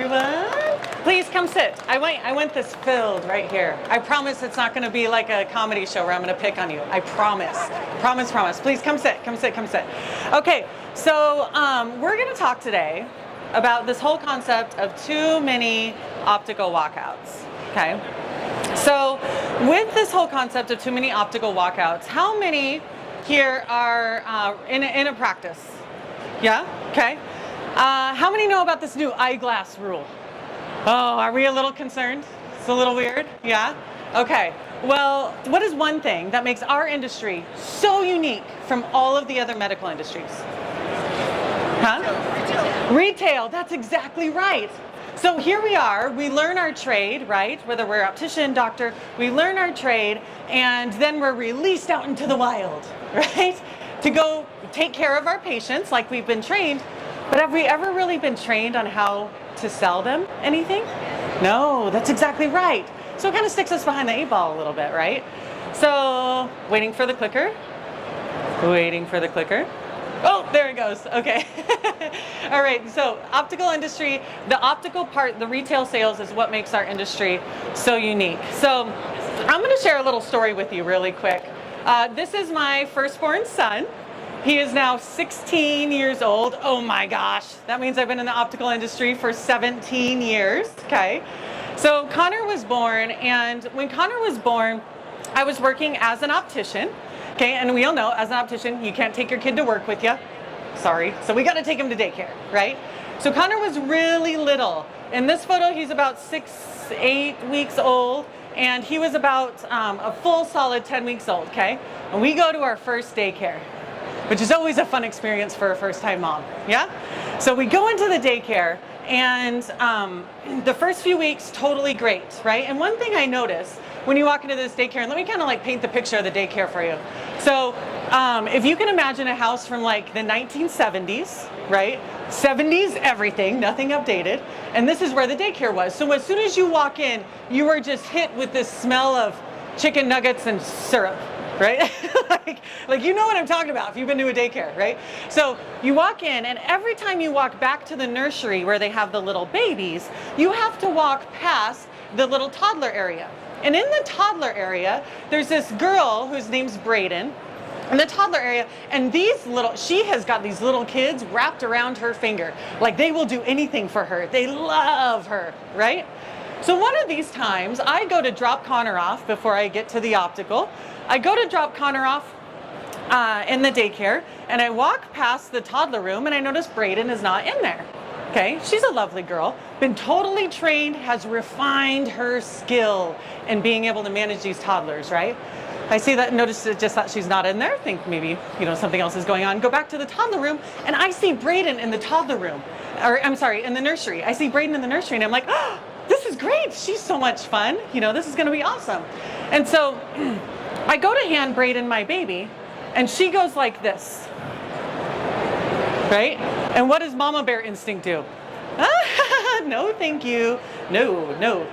everyone. Please come sit. I want this filled right here. I promise it's not going to be like a comedy show where I'm going to pick on you. I promise. Promise, promise. Please come sit, come sit, come sit. Okay, so we're going to talk today about this whole concept of too many optical walkouts, okay? So with this whole concept of too many optical walkouts, how many here are in a practice? Yeah? Okay. How many know about this new eyeglass rule? Oh, are we a little concerned? It's a little weird? Yeah? Okay. Well, what is one thing that makes our industry so unique from all of the other medical industries? Huh? Retail. Retail, that's exactly right. So here we are, we learn our trade, right? Whether we're optician, doctor, we learn our trade, and then we're released out into the wild, right? To go take care of our patients like we've been trained. But have we ever really been trained on how to sell them anything? No, that's exactly right. So it kind of sticks us behind the 8 ball a little bit, right? So waiting for the clicker, waiting for the clicker. Oh, there it goes. Okay. All right. So optical industry, the optical part, the retail sales is what makes our industry so unique. So I'm going to share a little story with you really quick. This is my firstborn son. He is now 16 years old. Oh my gosh. That means I've been in the optical industry for 17 years. Okay. So Connor was born, and when Connor was born, I was working as an optician. Okay, and we all know, as an optician, you can't take your kid to work with you. Sorry. So we got to take him to daycare, right? So Connor was really little. In this photo, he's about 8 weeks old, and he was about a full solid 10 weeks old, okay? And we go to our first daycare, which is always a fun experience for a first-time mom, yeah? So we go into the daycare, and the first few weeks, totally great, right? And one thing I noticed when you walk into this daycare, and let me kind of like paint the picture of the daycare for you. So if you can imagine a house from like the 1970s, right? 70s, everything, nothing updated. And this is where the daycare was. So as soon as you walk in, you are just hit with this smell of chicken nuggets and syrup, right? like you know what I'm talking about if you've been to a daycare, right? So you walk in, and every time you walk back to the nursery where they have the little babies, you have to walk past the little toddler area. And in the toddler area, there's this girl whose name's Braden in the toddler area, and she has got these little kids wrapped around her finger. Like they will do anything for her. They love her, right? So one of these times, I go to drop Connor off before I get to the optical. I go to drop Connor off in the daycare, and I walk past the toddler room, and I notice Braden is not in there. Okay, she's a lovely girl, been totally trained, has refined her skill in being able to manage these toddlers, right? I see that, notice just that she's not in there, think maybe, something else is going on. Go back to the toddler room, and I see Braden in the toddler room, in the nursery. I see Braden in the nursery, and I'm like, oh, this is great, she's so much fun, this is gonna be awesome. And so I go to hand Braden my baby, and she goes like this. Right? And what does mama bear instinct do? No, thank you. No.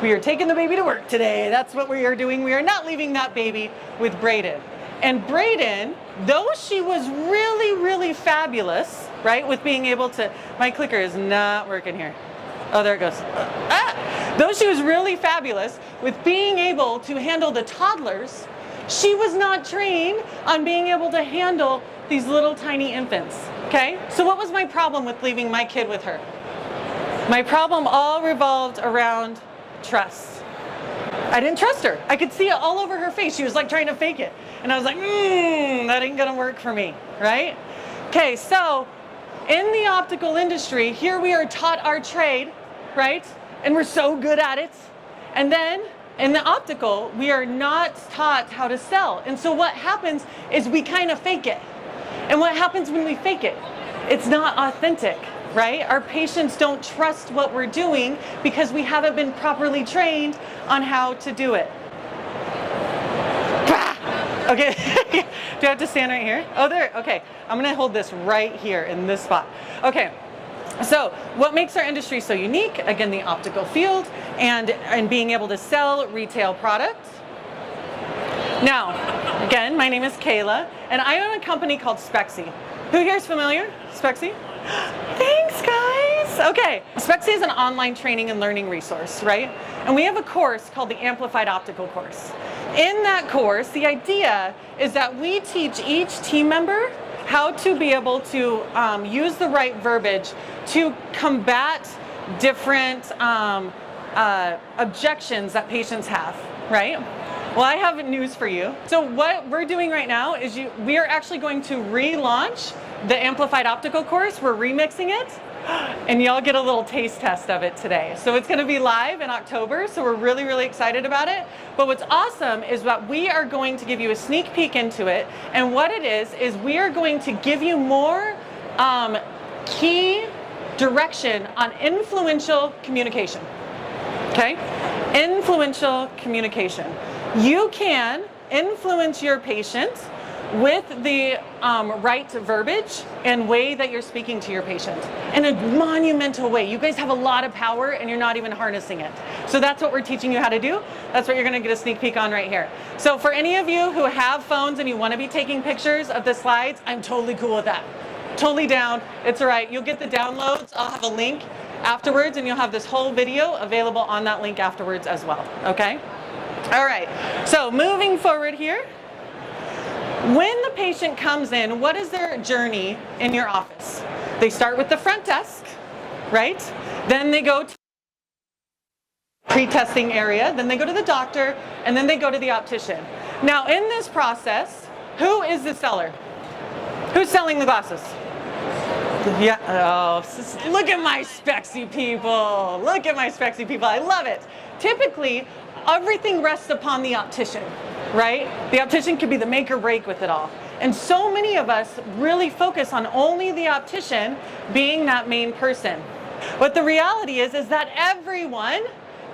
We are taking the baby to work today. That's what we are doing. We are not leaving that baby with Braden. And Braden, though she was really, really fabulous, right, with being able to, my clicker is not working here. Oh, there it goes. Though she was really fabulous with being able to handle the toddlers, she was not trained on being able to handle these little tiny infants. Okay, so what was my problem with leaving my kid with her? My problem all revolved around trust. I didn't trust her. I could see it all over her face. She was like trying to fake it. And I was like, that ain't gonna work for me, right? Okay, so in the optical industry, here we are taught our trade, right? And we're so good at it. And then in the optical, we are not taught how to sell. And so what happens is we kind of fake it. And what happens when we fake it? It's not authentic, right? Our patients don't trust what we're doing because we haven't been properly trained on how to do it. Okay, do I have to stand right here? Oh, there, okay. I'm gonna hold this right here in this spot. Okay, so what makes our industry so unique? Again, the optical field and being able to sell retail products. Now, again, my name is Kayla, and I own a company called Spexy. Who here is familiar? Spexy? Thanks, guys. Okay, Spexy is an online training and learning resource, right? And we have a course called the Amplified Optical course. In that course, the idea is that we teach each team member how to be able to use the right verbiage to combat different objections that patients have, right? Well, I have news for you. So what we're doing right now is we are actually going to relaunch the Amplified Optical course. We're remixing it, and y'all get a little taste test of it today. So it's gonna be live in October, so we're really, really excited about it. But what's awesome is that we are going to give you a sneak peek into it, and what it is we are going to give you more key direction on influential communication, okay? Influential communication. You can influence your patient with the right verbiage and way that you're speaking to your patient in a monumental way. You guys have a lot of power and you're not even harnessing it. So that's what we're teaching you how to do. That's what you're gonna get a sneak peek on right here. So for any of you who have phones and you wanna be taking pictures of the slides, I'm totally cool with that. Totally down, it's all right. You'll get the downloads. I'll have a link afterwards and you'll have this whole video available on that link afterwards as well, okay? All right, so moving forward here, when the patient comes in, what is their journey in your office? They start with the front desk, right? Then they go to pre-testing area, then they go to the doctor, and then they go to the optician. Now in this process, who is the seller? Who's selling the glasses? Yeah, oh, look at my Spexy people. Look at my Spexy people, I love it. Typically, everything rests upon the optician, right? The optician could be the make or break with it all. And so many of us really focus on only the optician being that main person. What the reality is that everyone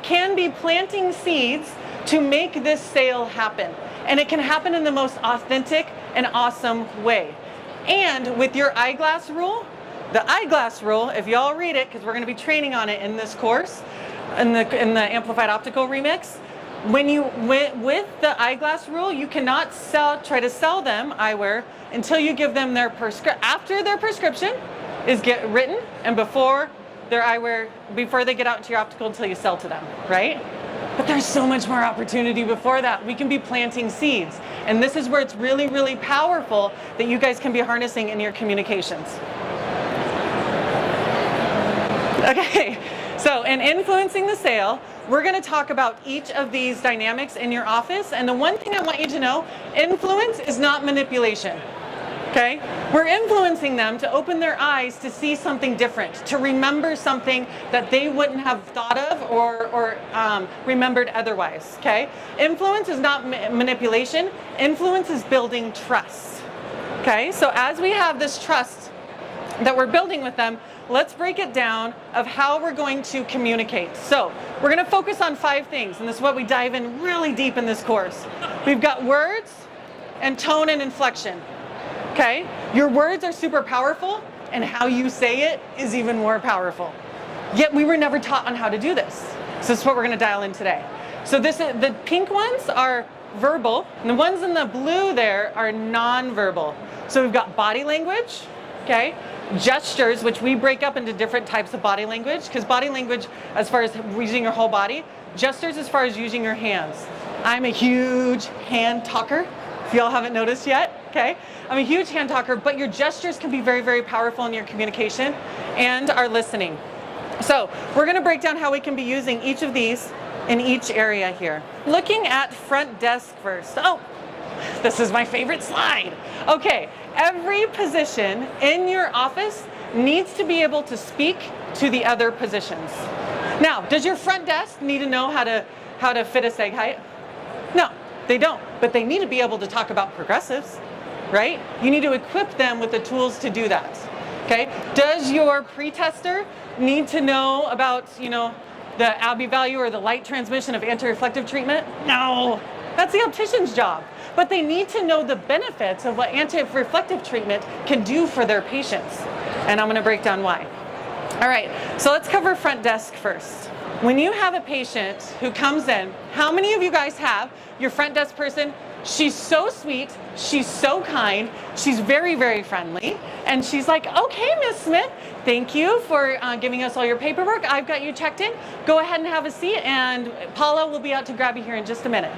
can be planting seeds to make this sale happen. And it can happen in the most authentic and awesome way. And with your eyeglass rule, the eyeglass rule, if y'all read it, because we're going to be training on it in this course, in the Amplified Optical remix, when you with the eyeglass rule, you cannot try to sell them eyewear until you give them their after their prescription is written and before their eyewear, before they get out into your optical until you sell to them, right? But there's so much more opportunity before that. We can be planting seeds. And this is where it's really, really powerful that you guys can be harnessing in your communications. Okay, so in influencing the sale, we're going to talk about each of these dynamics in your office. And the one thing I want you to know, influence is not manipulation. Okay? We're influencing them to open their eyes to see something different, to remember something that they wouldn't have thought of or remembered otherwise. Okay? Influence is not manipulation. Influence is building trust. Okay? So as we have this trust that we're building with them, let's break it down of how we're going to communicate. So we're going to focus on 5 things, and this is what we dive in really deep in this course. We've got words and tone and inflection. Okay? Your words are super powerful, and how you say it is even more powerful. Yet we were never taught on how to do this. So this is what we're going to dial in today. So the pink ones are verbal, and the ones in the blue there are non-verbal. So we've got body language, okay? Gestures, which we break up into different types of body language, because body language, as far as using your whole body, gestures as far as using your hands. I'm a huge hand talker, if y'all haven't noticed yet, okay? I'm a huge hand talker, but your gestures can be very, very powerful in your communication and our listening. So we're gonna break down how we can be using each of these in each area here. Looking at front desk first. Oh, this is my favorite slide. Okay, every position in your office needs to be able to speak to the other positions. Now, does your front desk need to know how to fit a seg height? No, they don't, but they need to be able to talk about progressives, right? You need to equip them with the tools to do that, okay? Does your pre-tester need to know about, the ABI value or the light transmission of anti-reflective treatment? No, that's the optician's job. But they need to know the benefits of what anti-reflective treatment can do for their patients. And I'm going to break down why. All right, so let's cover front desk first. When you have a patient who comes in, how many of you guys have your front desk person She's so sweet, she's so kind, she's very, very friendly, and she's like, okay, Miss Smith, thank you for giving us all your paperwork. I've got you checked in. Go ahead and have a seat, and Paula will be out to grab you here in just a minute.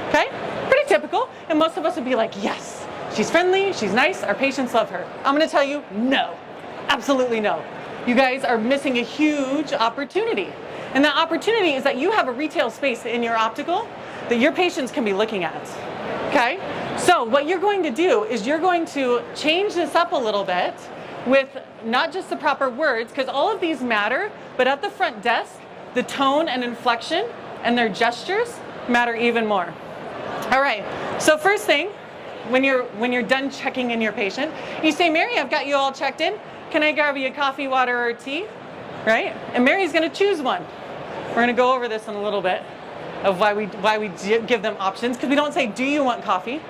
Okay? Pretty typical, and most of us would be like, yes, she's friendly, she's nice, our patients love her. I'm gonna tell you, no, absolutely no. You guys are missing a huge opportunity. And that opportunity is that you have a retail space in your optical that your patients can be looking at. Okay? So what you're going to do is you're going to change this up a little bit with not just the proper words, because all of these matter, but at the front desk, the tone and inflection and their gestures matter even more. All right, so first thing, when you're done checking in your patient, you say, Mary, I've got you all checked in. Can I grab you a coffee, water, or tea? Right? And Mary's gonna choose one. We're gonna go over this in a little bit of why we give them options, because we don't say, do you want coffee?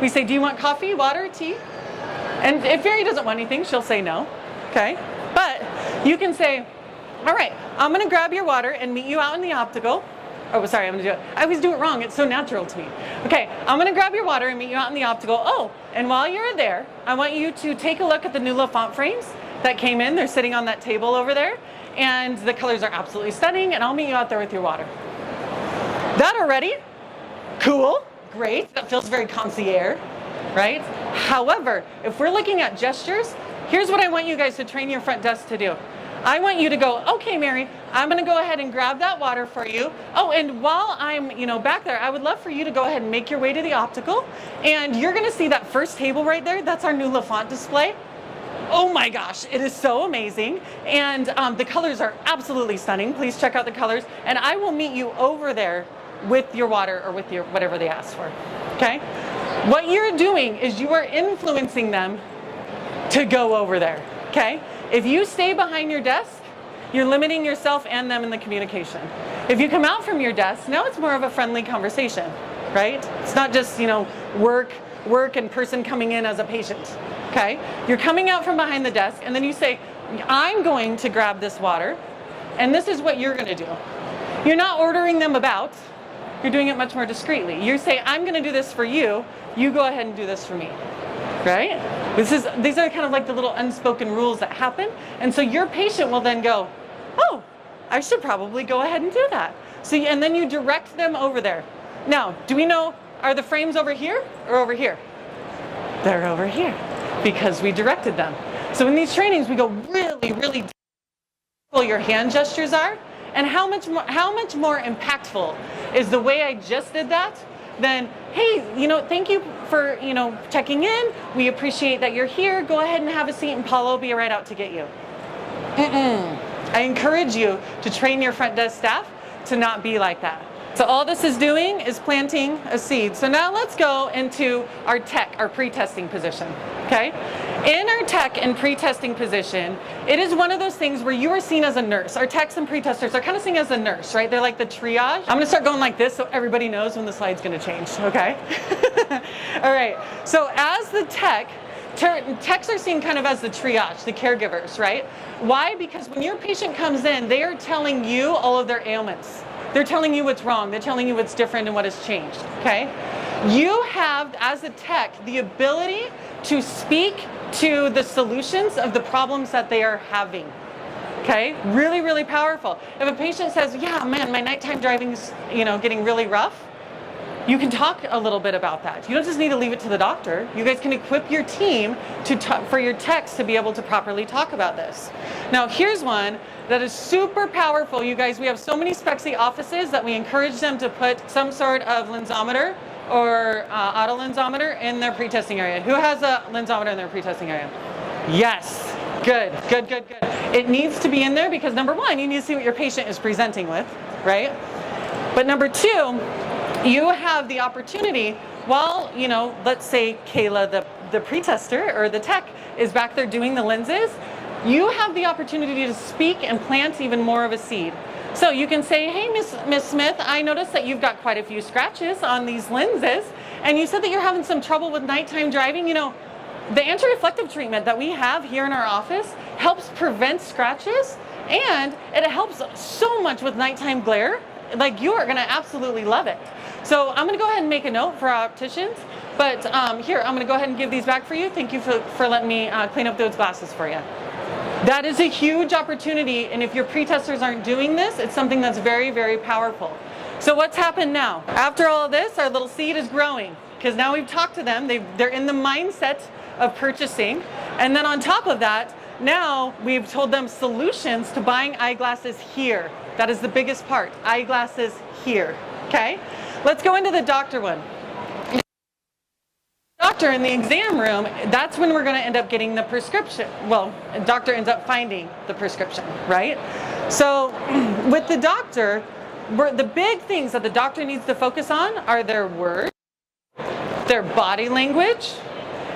We say, do you want coffee, water, or tea? And if Mary doesn't want anything, she'll say no, okay? But you can say, all right, I'm gonna grab your water and meet you out in the optical. Oh, sorry, I'm gonna do it. I always do it wrong, it's so natural to me. Okay, I'm gonna grab your water and meet you out in the optical. Oh, and while you're there, I want you to take a look at the new font frames that came in. They're sitting on that table over there, and the colors are absolutely stunning, and I'll meet you out there with your water. That already? Cool, great, that feels very concierge, right? However, if we're looking at gestures, here's what I want you guys to train your front desk to do. I want you to go, okay, Mary, I'm gonna go ahead and grab that water for you. Oh, and while I'm, back there, I would love for you to go ahead and make your way to the optical, and you're gonna see that first table right there, that's our new LaFont display. Oh my gosh, it is so amazing, and the colors are absolutely stunning. Please check out the colors, and I will meet you over there with your water or with your whatever they asked for, okay? What you're doing is you are influencing them to go over there, okay? If you stay behind your desk, you're limiting yourself and them in the communication. If you come out from your desk, now it's more of a friendly conversation, right? It's not just, work and person coming in as a patient, okay? You're coming out from behind the desk, and then you say, I'm going to grab this water, and this is what you're gonna do. You're not ordering them about, you're doing it much more discreetly. You say, I'm gonna do this for you, you go ahead and do this for me, right? These are kind of like the little unspoken rules that happen, and so your patient will then go, oh, I should probably go ahead and do that. So, and then you direct them over there. Now, do we know, are the frames over here or over here? They're over here because we directed them. So in these trainings, we go really, really deep your hand gestures are, and how much more impactful is the way I just did that than, hey, thank you for, checking in. We appreciate that you're here. Go ahead and have a seat, and Paula will be right out to get you. I encourage you to train your front desk staff to not be like that. So all this is doing is planting a seed. So now let's go into our tech, our pre-testing position, okay? In our tech and pre-testing position, it is one of those things where you are seen as a nurse. Our techs and pre-testers are kind of seen as a nurse, right? They're like the triage. I'm gonna start going like this so everybody knows when the slide's gonna change, okay? All right, so as the techs are seen kind of as the triage, the caregivers, right? Why? Because when your patient comes in, they are telling you all of their ailments. They're telling you what's wrong. They're telling you what's different and what has changed, okay? You have, as a tech, the ability to speak to the solutions of the problems that they are having, okay? Really, really powerful. If a patient says, yeah, man, my nighttime driving's, getting really rough, you can talk a little bit about that. You don't just need to leave it to the doctor. You guys can equip your team for your techs to be able to properly talk about this. Now, here's one that is super powerful. You guys, we have so many Spexy offices that we encourage them to put some sort of lensometer or auto lensometer in their pre-testing area. Who has a lensometer in their pre-testing area? Yes, good. It needs to be in there because number one, you need to see what your patient is presenting with, right? But number two, you have the opportunity while, let's say Kayla, the pre-tester or the tech is back there doing the lenses, you have the opportunity to speak and plant even more of a seed. So you can say, hey, Miss Smith, I noticed that you've got quite a few scratches on these lenses, and you said that you're having some trouble with nighttime driving. The anti-reflective treatment that we have here in our office helps prevent scratches, and it helps so much with nighttime glare. Like, you are gonna absolutely love it. So I'm going to go ahead and make a note for our opticians. But here, I'm going to go ahead and give these back for you. Thank you for letting me clean up those glasses for you. That is a huge opportunity, and if your pre-testers aren't doing this, it's something that's very, very powerful. So what's happened now? After all of this, our little seed is growing, because now we've talked to them. They're in the mindset of purchasing. And then on top of that, now we've told them solutions to buying eyeglasses here. That is the biggest part, eyeglasses here, okay? Let's go into the doctor one. Doctor in the exam room, that's when we're going to end up getting the prescription. Well, a doctor ends up finding the prescription, right? So with the doctor, the big things that the doctor needs to focus on are their words, their body language,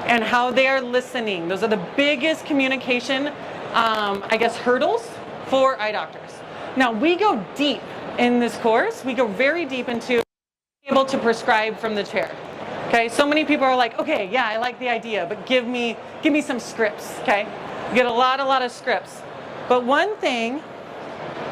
and how they are listening. Those are the biggest communication, hurdles for eye doctors. Now, we go deep in this course. We go very deep into being able to prescribe from the chair. Okay, so many people are like, okay, yeah, I like the idea, but give me some scripts, okay? You get a lot of scripts. But one thing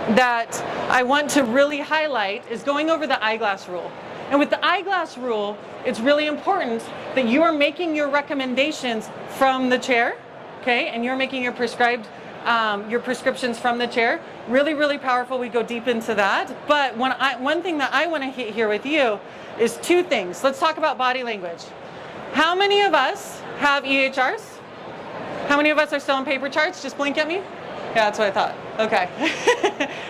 that I want to really highlight is going over the eyeglass rule. And with the eyeglass rule, it's really important that you are making your recommendations from the chair, okay? And you're making your prescriptions from the chair. Really, really powerful. We go deep into that. But one thing that I want to hit here with you is two things. Let's talk about body language. How many of us have EHRs? How many of us are still on paper charts? Just blink at me. Yeah, that's what I thought. Okay.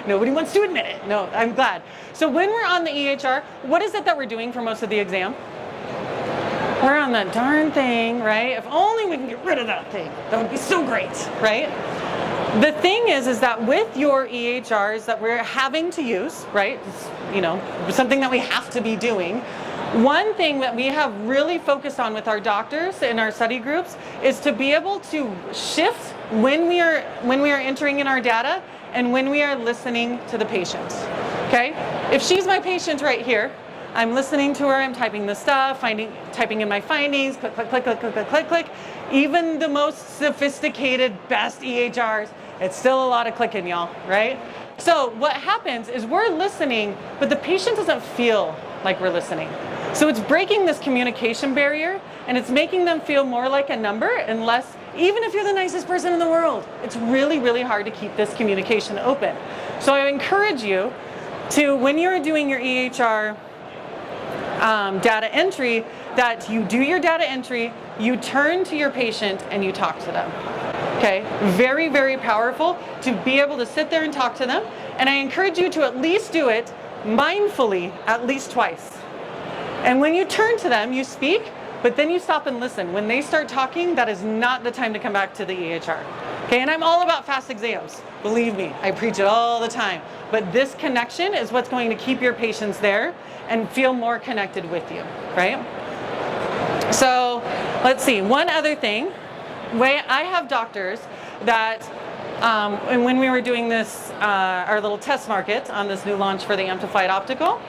Nobody wants to admit it. No, I'm glad. So when we're on the EHR, what is it that we're doing for most of the exam? We're on that darn thing, right? If only we can get rid of that thing. That would be so great, right? The thing is that with your EHRs that we're having to use, right? It's, something that we have to be doing. One thing that we have really focused on with our doctors in our study groups is to be able to shift when we are entering in our data and when we are listening to the patient. Okay? If she's my patient right here, I'm listening to her, I'm typing the stuff, typing in my findings, click, click, click, click, click, click, click, click. Even the most sophisticated, best EHRs, it's still a lot of clicking, y'all, right? So what happens is we're listening, but the patient doesn't feel like we're listening. So it's breaking this communication barrier, and it's making them feel more like a number and less, even if you're the nicest person in the world, it's really, really hard to keep this communication open. So I encourage you to, when you're doing your EHR data entry, that you do your data entry, you turn to your patient and you talk to them. Okay, very, very powerful to be able to sit there and talk to them. And I encourage you to at least do it mindfully at least twice. And when you turn to them, you speak, but then you stop and listen. When they start talking, that is not the time to come back to the EHR. Okay, and I'm all about fast exams. Believe me, I preach it all the time. But this connection is what's going to keep your patients there and feel more connected with you, right? So let's see, one other thing. I have doctors that, and when we were doing this, our little test market on this new launch for the Amplified Optical,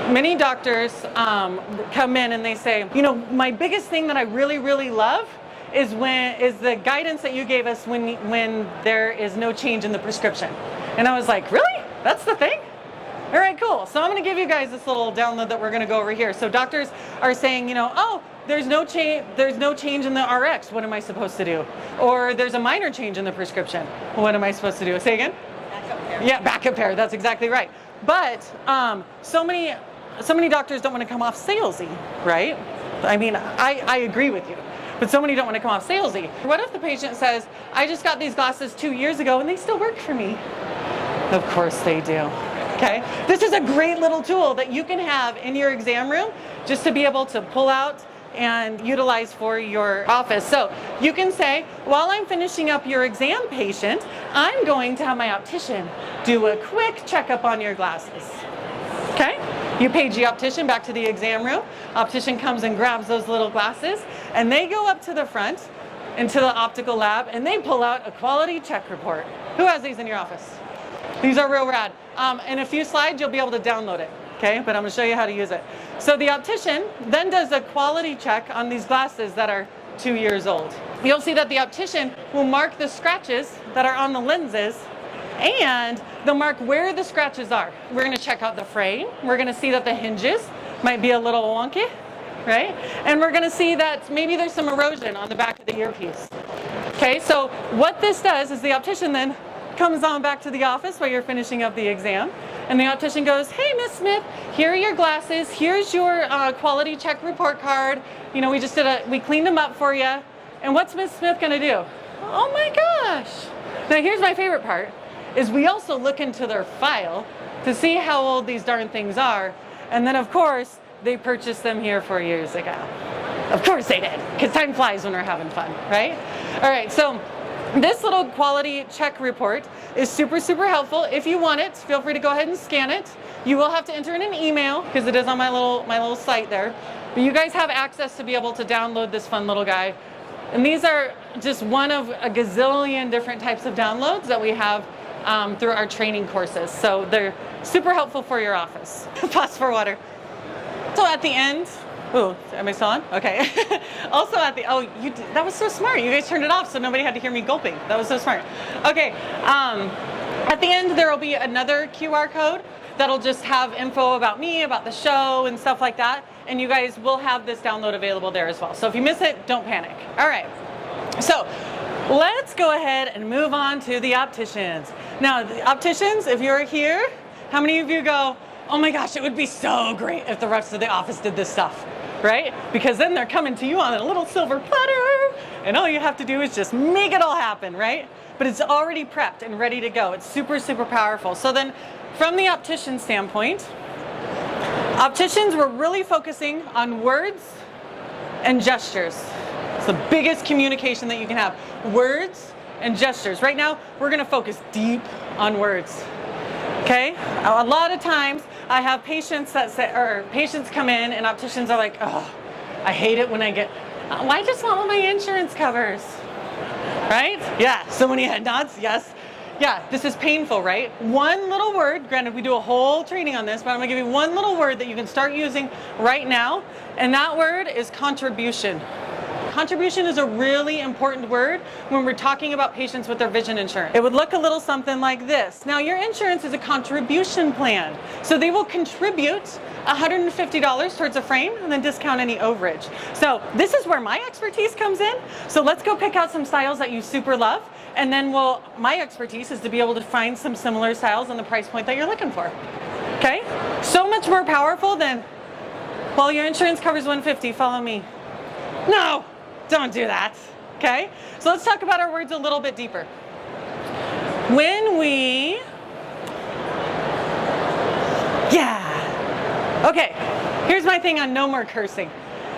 many doctors come in and they say, my biggest thing that I really, really love is the guidance that you gave us when there is no change in the prescription. And I was like, really? That's the thing? All right, cool. So I'm going to give you guys this little download that we're going to go over here. So doctors are saying, oh, there's no change in the RX. What am I supposed to do? Or there's a minor change in the prescription. What am I supposed to do? Say again? Backup pair. Yeah, backup pair. That's exactly right. But so many doctors don't want to come off salesy, right? I mean, I agree with you. But so many don't want to come off salesy. What if the patient says, I just got these glasses 2 years ago and they still work for me? Of course they do. Okay? This is a great little tool that you can have in your exam room just to be able to pull out and utilize for your office. So you can say, while I'm finishing up your exam patient, I'm going to have my optician do a quick checkup on your glasses. Okay? You page the optician back to the exam room. Optician comes and grabs those little glasses, and they go up to the front into the optical lab, and they pull out a quality check report. Who has these in your office? These are real rad. In a few slides, you'll be able to download it. Okay, but I'm going to show you how to use it. So the optician then does a quality check on these glasses that are 2 years old. You'll see that the optician will mark the scratches that are on the lenses, and they'll mark where the scratches are. We're going to check out the frame. We're going to see that the hinges might be a little wonky, right? And we're gonna see that maybe there's some erosion on the back of the earpiece. Okay, so what this does is the optician then comes on back to the office while you're finishing up the exam, and the optician goes, hey, Miss Smith, here are your glasses, here's your quality check report card. You know, we cleaned them up for you. And what's Miss Smith gonna do? Oh my gosh. Now here's my favorite part, is we also look into their file to see how old these darn things are. And then of course, they purchased them here 4 years ago. Of course they did, because time flies when we're having fun, right? All right, so this little quality check report is super, super helpful. If you want it, feel free to go ahead and scan it. You will have to enter in an email, because it is on my little site there. But you guys have access to be able to download this fun little guy. And these are just one of a gazillion different types of downloads that we have through our training courses. So they're super helpful for your office. Pause for water. So at the end, ooh, am I still on? Okay. Also at the, that was so smart. You guys turned it off so nobody had to hear me gulping. That was so smart. Okay, at the end there will be another QR code that'll just have info about me, about the show and stuff like that. And you guys will have this download available there as well. So if you miss it, don't panic. All right, so let's go ahead and move on to the opticians. Now, the opticians, if you're here, how many of you go, oh my gosh, it would be so great if the rest of the office did this stuff, right? Because then they're coming to you on a little silver platter, and all you have to do is just make it all happen, right? But it's already prepped and ready to go. It's super, super powerful. So then, from the optician standpoint, opticians were really focusing on words and gestures. It's the biggest communication that you can have. Words and gestures. Right now, we're gonna focus deep on words. Okay? A lot of times, I have patients that say, or patients come in and opticians are like, oh, I hate it when I get, well, I just want what my insurance covers. Right? Yeah, so many head nods, yes. Yeah, this is painful, right? One little word, granted we do a whole training on this, but I'm gonna give you one little word that you can start using right now, and that word is contribution. Contribution is a really important word when we're talking about patients with their vision insurance. It would look a little something like this. Now, your insurance is a contribution plan, so they will contribute $150 towards a frame and then discount any overage. So this is where my expertise comes in. So let's go pick out some styles that you super love, and then my expertise is to be able to find some similar styles on the price point that you're looking for. Okay? So much more powerful than, well, your insurance covers $150, follow me. No, don't do that. Okay? So let's talk about our words a little bit deeper. Okay, here's my thing on no more cursing.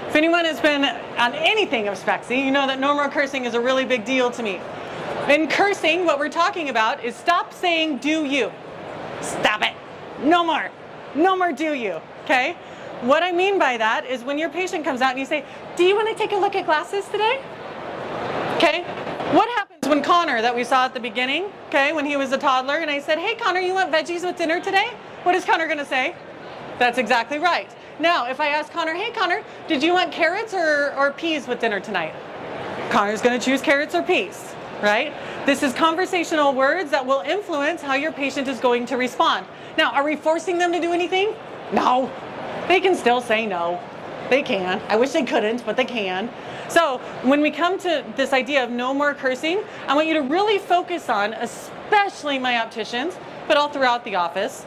If anyone has been on anything of Spexy, you know that no more cursing is a really big deal to me. In cursing, what we're talking about is stop saying do you. Stop it. No more. No more do you. Okay? What I mean by that is when your patient comes out and you say, do you want to take a look at glasses today? Okay? What happens when Connor, that we saw at the beginning, okay, when he was a toddler, and I said, hey Connor, you want veggies with dinner today? What is Connor going to say? That's exactly right. Now, if I ask Connor, hey Connor, did you want carrots or peas with dinner tonight? Connor's going to choose carrots or peas, right? This is conversational words that will influence how your patient is going to respond. Now, are we forcing them to do anything? No. They can still say no. They can. I wish they couldn't, but they can. So when we come to this idea of no more cursing, I want you to really focus on, especially my opticians, but all throughout the office,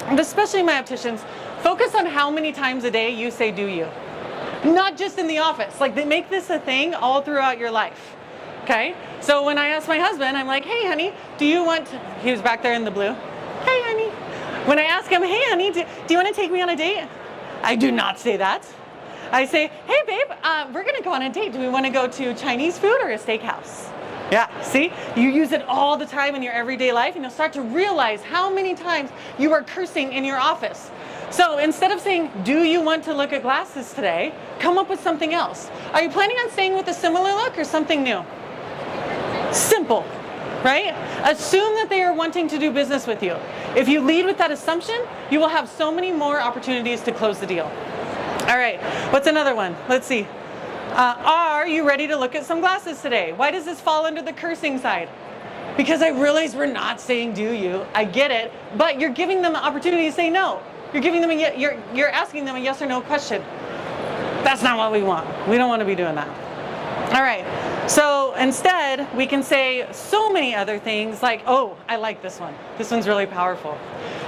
and especially my opticians, focus on how many times a day you say do you. Not just in the office. Like, they make this a thing all throughout your life. Okay? So when I ask my husband, I'm like, hey honey, do you want, he was back there in the blue. Hey honey. When I ask him, hey honey, do you want to take me on a date? I do not say that. I say, hey babe, we're gonna go on a date. Do we want to go to Chinese food or a steakhouse? Yeah, see? You use it all the time in your everyday life, and you'll start to realize how many times you are cursing in your office. So instead of saying, do you want to look at glasses today, come up with something else. Are you planning on staying with a similar look or something new? Simple, right? Assume that they are wanting to do business with you. If you lead with that assumption, you will have so many more opportunities to close the deal. All right, what's another one? Let's see. Are you ready to look at some glasses today? Why does this fall under the cursing side? Because I realize we're not saying do you. I get it, but you're giving them the opportunity to say no. You're giving them you're asking them a yes or no question. That's not what we want. We don't want to be doing that. All right. So instead, we can say so many other things like, oh, I like this one. This one's really powerful.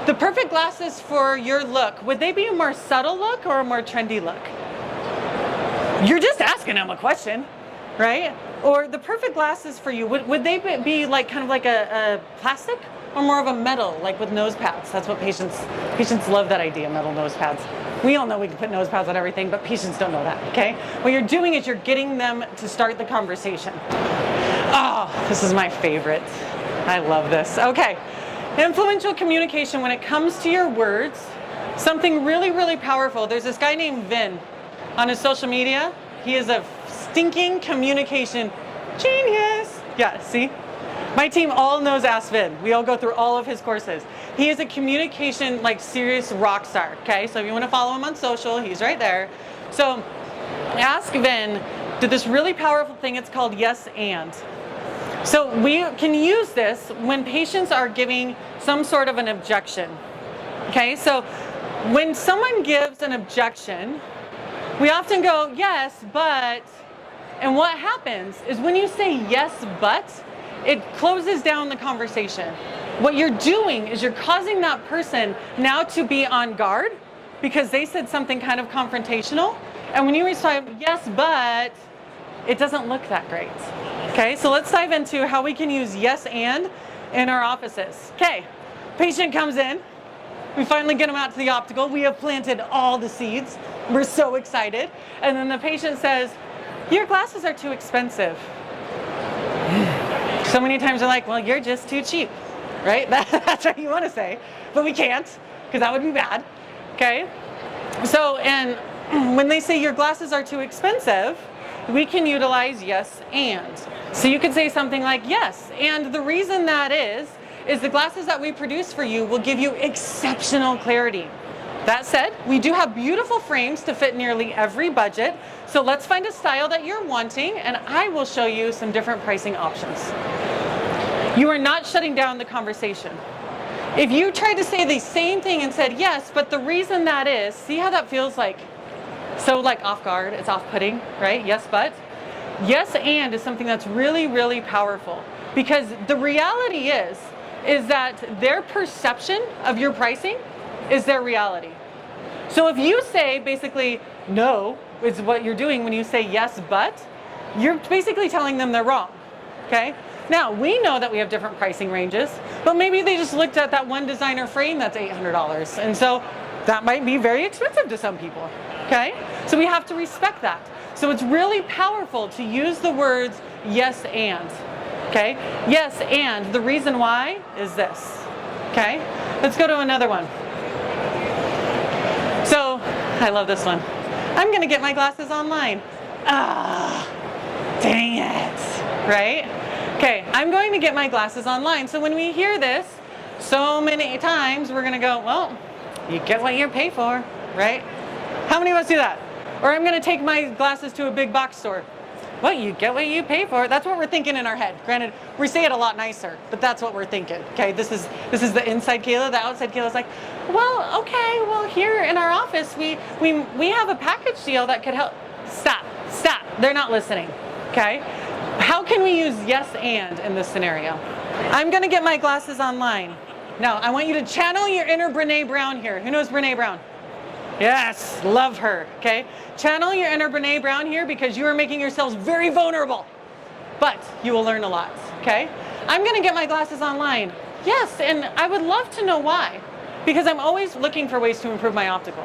The perfect glasses for your look, would they be a more subtle look or a more trendy look? You're just asking them a question, right? Or the perfect glasses for you, would they be like kind of like a plastic or more of a metal, like with nose pads? That's what patients love that idea, metal nose pads. We all know we can put nose pads on everything, but patients don't know that, okay? What you're doing is you're getting them to start the conversation. Oh, this is my favorite. I love this. Okay, influential communication when it comes to your words, something really, really powerful. There's this guy named Vin on his social media. He is a stinking communication genius. Yeah, see? My team all knows Ask Vin. We all go through all of his courses. He is a communication, like, serious rock star, okay? So if you want to follow him on social, he's right there. So Ask Vin did this really powerful thing. It's called yes and. So we can use this when patients are giving some sort of an objection, okay? So when someone gives an objection, we often go, yes, but, and what happens is when you say yes, but, it closes down the conversation. What you're doing is you're causing that person now to be on guard because they said something kind of confrontational. And when you respond, yes, but, it doesn't look that great. Okay, so let's dive into how we can use yes and in our offices. Okay, patient comes in. We finally get them out to the optical. We have planted all the seeds. We're so excited. And then the patient says, your glasses are too expensive. So many times they're like, well, you're just too cheap, right? That's what you want to say, but we can't because that would be bad, okay? So, and when they say your glasses are too expensive, we can utilize yes and. So you could say something like, yes, and the reason that is the glasses that we produce for you will give you exceptional clarity. That said, we do have beautiful frames to fit nearly every budget. So let's find a style that you're wanting and I will show you some different pricing options. You are not shutting down the conversation. If you tried to say the same thing and said yes, but the reason that is, see how that feels like so like off guard, it's off-putting, right? Yes, but. Yes and is something that's really, really powerful because the reality is that their perception of your pricing is their reality. So if you say basically no is what you're doing when you say yes but, you're basically telling them they're wrong, okay? Now, we know that we have different pricing ranges, but maybe they just looked at that one designer frame that's $800, and so that might be very expensive to some people, okay? So we have to respect that. So it's really powerful to use the words yes and, okay? Yes and, the reason why is this, okay? Let's go to another one. So, I love this one. I'm gonna get my glasses online. Ah, dang it, right? Okay, I'm going to get my glasses online. So when we hear this so many times, we're gonna go, well, you get what you pay for, right? How many of us do that? Or I'm gonna take my glasses to a big box store. Well, you get what you pay for. That's what we're thinking in our head. Granted, we say it a lot nicer, but that's what we're thinking. Okay, this is the inside Kayla. The outside Kayla's like, well, okay, well here in our office we have a package deal that could help. Stop. They're not listening. Okay, how can we use yes and in this scenario? I'm gonna get my glasses online. Now I want you to channel your inner Brene Brown here. Who knows Brene Brown? Yes, love her, okay? Channel your inner Brene Brown here because you are making yourselves very vulnerable, but you will learn a lot, okay? I'm gonna get my glasses online. Yes, and I would love to know why, because I'm always looking for ways to improve my optical.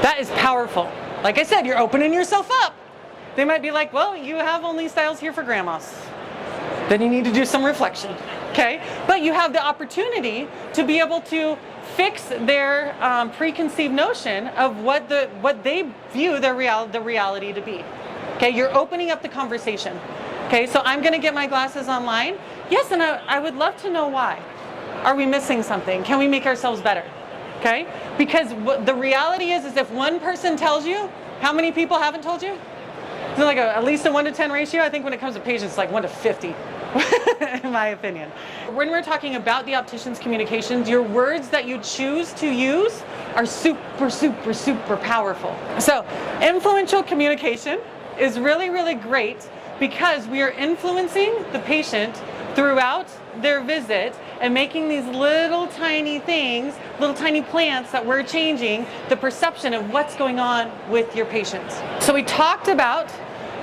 That is powerful. Like I said, you're opening yourself up. They might be like, well, you have only styles here for grandmas. Then you need to do some reflection, okay? But you have the opportunity to be able to fix their preconceived notion of what they view the reality to be. Okay, you're opening up the conversation. Okay, so I'm gonna get my glasses online. Yes, and I would love to know why. Are we missing something? Can we make ourselves better? Okay, because the reality is if one person tells you, how many people haven't told you? It's like at least a 1 to 10 ratio. I think when it comes to patients, it's like 1 to 50. in my opinion. When we're talking about the optician's communications, your words that you choose to use are super, super, super powerful. So influential communication is really, really great because we are influencing the patient throughout their visit and making these little tiny things, little tiny plants that we're changing the perception of what's going on with your patient. So we talked about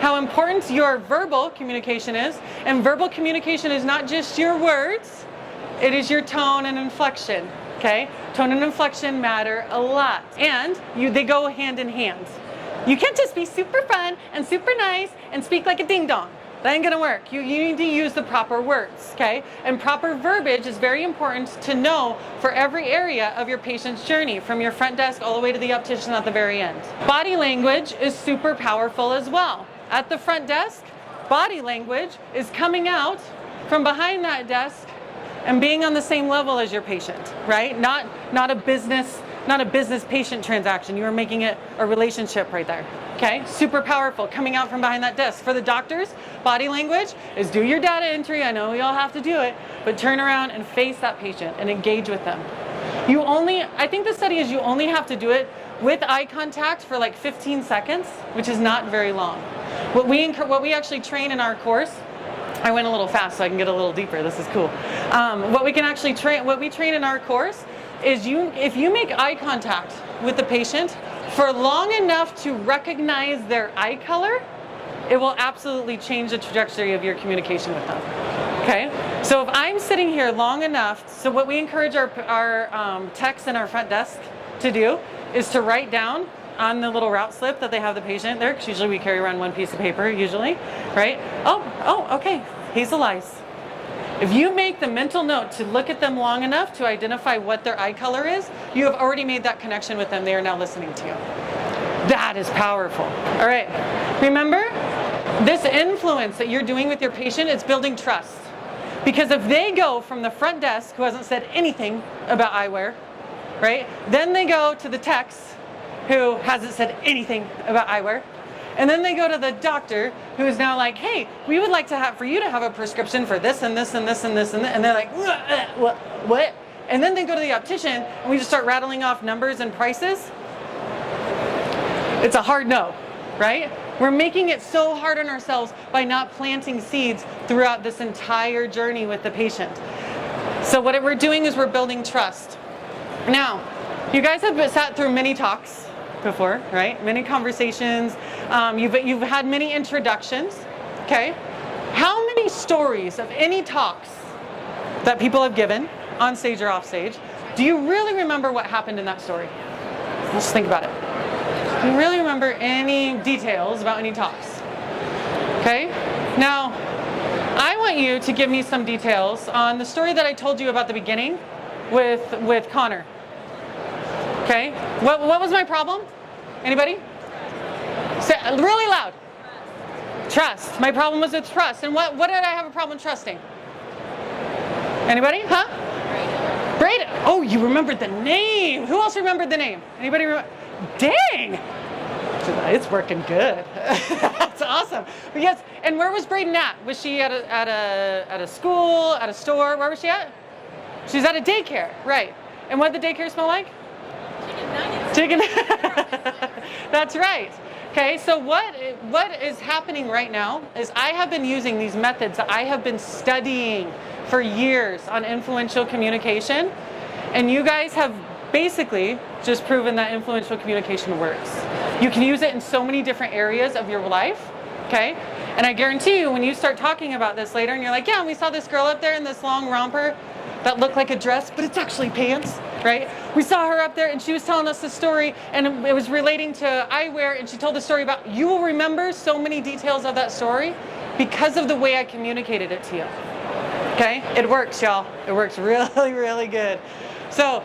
how important your verbal communication is, and verbal communication is not just your words, it is your tone and inflection, okay? Tone and inflection matter a lot, and they go hand in hand. You can't just be super fun and super nice and speak like a ding dong. That ain't gonna work. You need to use the proper words, okay? And proper verbiage is very important to know for every area of your patient's journey, from your front desk all the way to the optician at the very end. Body language is super powerful as well. At the front desk, body language is coming out from behind that desk and being on the same level as your patient, right? Not a business patient transaction. You are making it a relationship right there. Okay, super powerful, coming out from behind that desk. For the doctors, body language is do your data entry. I know we all have to do it, but turn around and face that patient and engage with them. I think the study is you only have to do it with eye contact for like 15 seconds, which is not very long. What we actually train in our course, I went a little fast so I can get a little deeper. This is cool. What we train in our course is if you make eye contact with the patient for long enough to recognize their eye color, it will absolutely change the trajectory of your communication with them. Okay? So if I'm sitting here long enough, so what we encourage our techs in our front desk to do is to write down on the little route slip that they have the patient there, because usually we carry around one piece of paper, usually, right? Oh, okay, hazel eyes. If you make the mental note to look at them long enough to identify what their eye color is, you have already made that connection with them. They are now listening to you. That is powerful. All right, remember, this influence that you're doing with your patient is building trust. Because if they go from the front desk who hasn't said anything about eyewear, right? Then they go to the techs who hasn't said anything about eyewear. And then they go to the doctor who is now like, hey, we would like for you to have a prescription for this and this and this and this and this. And they're like, what? And then they go to the optician and we just start rattling off numbers and prices. It's a hard no, right? We're making it so hard on ourselves by not planting seeds throughout this entire journey with the patient. So what we're doing is we're building trust. Now, you guys have sat through many talks before, right? Many conversations. You've had many introductions, okay? How many stories of any talks that people have given, on stage or off stage, do you really remember what happened in that story? Let's think about it. Do you really remember any details about any talks? Okay? Now, I want you to give me some details on the story that I told you about the beginning with Connor. Okay? What was my problem? Anybody? Say really loud. Trust. My problem was with trust. And what did I have a problem trusting? Anybody? Huh? Braden. Oh, you remembered the name. Who else remembered the name? Anybody remember? Dang. It's working good. That's awesome. But yes, and where was Braden at? Was she at a school, at a store? Where was she at? She's at a daycare, right. And what did the daycare smell like? Chicken nuggets. That's right. Okay, so what is happening right now is I have been using these methods that I have been studying for years on influential communication, and you guys have basically just proven that influential communication works. You can use it in so many different areas of your life, okay? And I guarantee you, when you start talking about this later and you're like, yeah, and we saw this girl up there in this long romper that looked like a dress, but it's actually pants, right? We saw her up there and she was telling us the story and it was relating to eyewear, and she told the story about, you will remember so many details of that story because of the way I communicated it to you, okay? It works, y'all. It works really, really good. So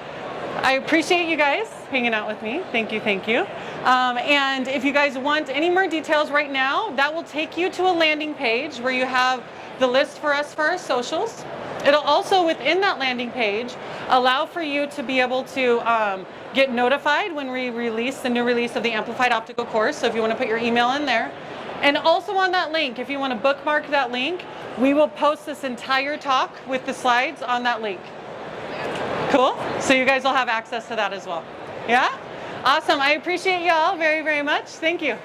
I appreciate you guys hanging out with me. Thank you, thank you. And if you guys want any more details right now, that will take you to a landing page where you have the list for us for our socials. It'll also, within that landing page, allow for you to be able to get notified when we release the new release of the Amplified Optical course. So if you want to put your email in there. And also on that link, if you want to bookmark that link, we will post this entire talk with the slides on that link. Cool? So you guys will have access to that as well. Yeah? Awesome. I appreciate you all very, very much. Thank you.